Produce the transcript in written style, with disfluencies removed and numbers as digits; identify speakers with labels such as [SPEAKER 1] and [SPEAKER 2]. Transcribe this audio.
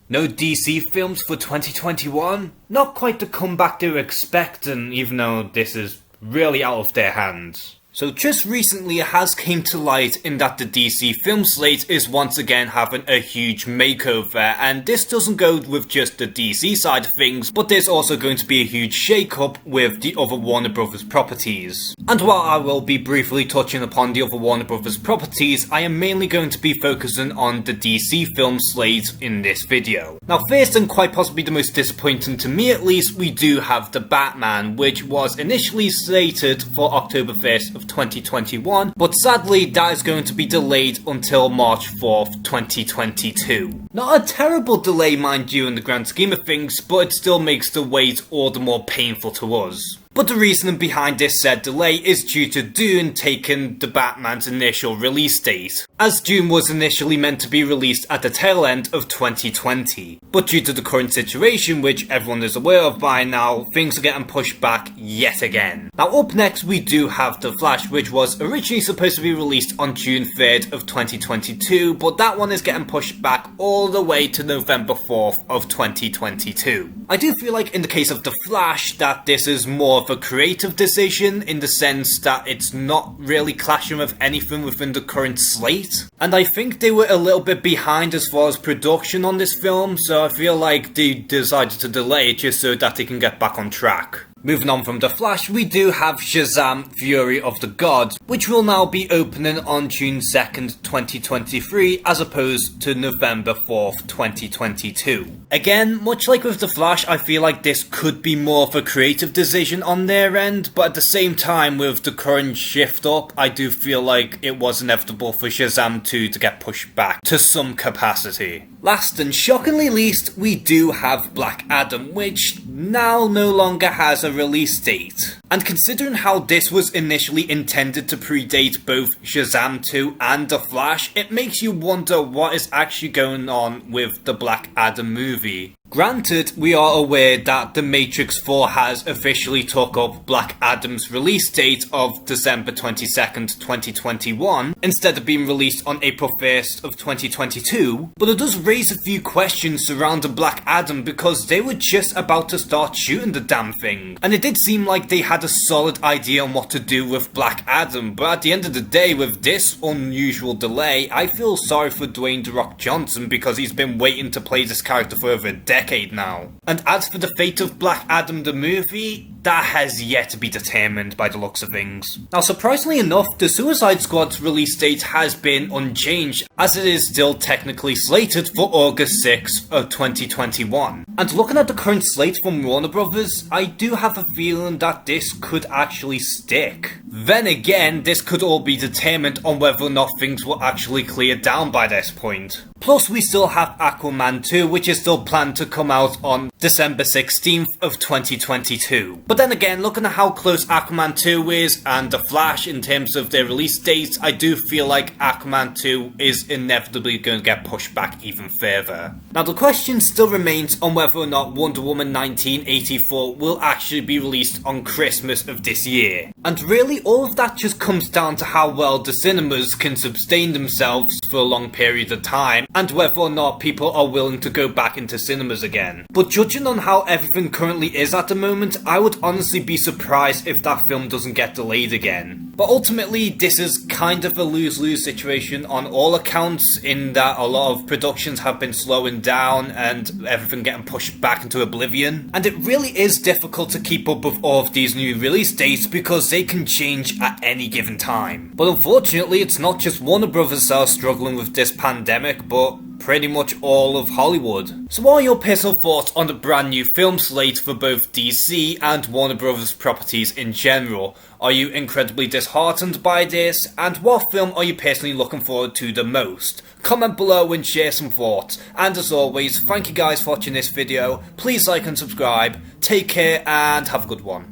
[SPEAKER 1] No DC films for 2021? Not quite the comeback they were expecting, even though this is really out of their hands. So just recently it has came to light in that the DC film slate is once again having a huge makeover, and this doesn't go with just the DC side of things, but there's also going to be a huge shake-up with the other Warner Brothers properties. And while I will be briefly touching upon the other Warner Brothers properties, I am mainly going to be focusing on the DC film slate in this video. Now first, and quite possibly the most disappointing to me at least, we do have The Batman, which was initially slated for October 1st of 2021, but sadly that is going to be delayed until March 4th, 2022. Not a terrible delay, mind you, in the grand scheme of things, but it still makes the wait all the more painful to us. But the reason behind this said delay is due to Dune taking the Batman's initial release date, as Dune was initially meant to be released at the tail end of 2020. But due to the current situation, which everyone is aware of by now, things are getting pushed back yet again. Now up next we do have The Flash, which was originally supposed to be released on June 3rd of 2022, but that one is getting pushed back all the way to November 4th of 2022. I do feel like in the case of The Flash that this is more of a creative decision in the sense that it's not really clashing with anything within the current slate. And I think they were a little bit behind as far as production on this film, so I feel like they decided to delay it just so that they can get back on track. Moving on from The Flash, we do have Shazam! Fury of the Gods, which will now be opening on June 2nd, 2023, as opposed to November 4th, 2022. Again, much like with The Flash, I feel like this could be more of a creative decision on their end, but at the same time, with the current shift up, I do feel like it was inevitable for Shazam 2 to get pushed back to some capacity. Last and shockingly least, we do have Black Adam, which now no longer has a release date. And considering how this was initially intended to predate both Shazam 2 and The Flash, it makes you wonder what is actually going on with the Black Adam movie. Granted, we are aware that The Matrix 4 has officially took up Black Adam's release date of December 22nd, 2021, instead of being released on April 1st of 2022, but it does raise a few questions surrounding Black Adam because they were just about to start shooting the damn thing, and it did seem like they had a solid idea on what to do with Black Adam, but at the end of the day, with this unusual delay, I feel sorry for Dwayne "The Rock" Johnson because he's been waiting to play this character for over a decade now. And as for the fate of Black Adam the movie, that has yet to be determined by the looks of things. Now surprisingly enough, the Suicide Squad's release date has been unchanged, as it is still technically slated for August 6th of 2021. And looking at the current slate from Warner Brothers, I do have a feeling that this could actually stick. Then again, this could all be determined on whether or not things will actually clear down by this point. Plus we still have Aquaman 2, which is still planned to come out on December 16th of 2022. But then again, looking at how close Aquaman 2 is and The Flash in terms of their release dates, I do feel like Aquaman 2 is inevitably going to get pushed back even further. Now the question still remains on whether or not Wonder Woman 1984 will actually be released on Christmas of this year. And really all of that just comes down to how well the cinemas can sustain themselves for a long period of time, and whether or not people are willing to go back into cinemas again. But judging on how everything currently is at the moment, I would honestly be surprised if that film doesn't get delayed again. But ultimately, this is kind of a lose-lose situation on all accounts, in that a lot of productions have been slowing down and everything getting pushed back into oblivion. And it really is difficult to keep up with all of these new release dates because they can change at any given time. But unfortunately, it's not just Warner Brothers that are struggling with this pandemic, but pretty much all of Hollywood. So what are your personal thoughts on the brand new film slate for both DC and Warner Brothers properties in general? Are you incredibly disheartened by this? And what film are you personally looking forward to the most? Comment below and share some thoughts. And as always, thank you guys for watching this video. Please like and subscribe. Take care and have a good one.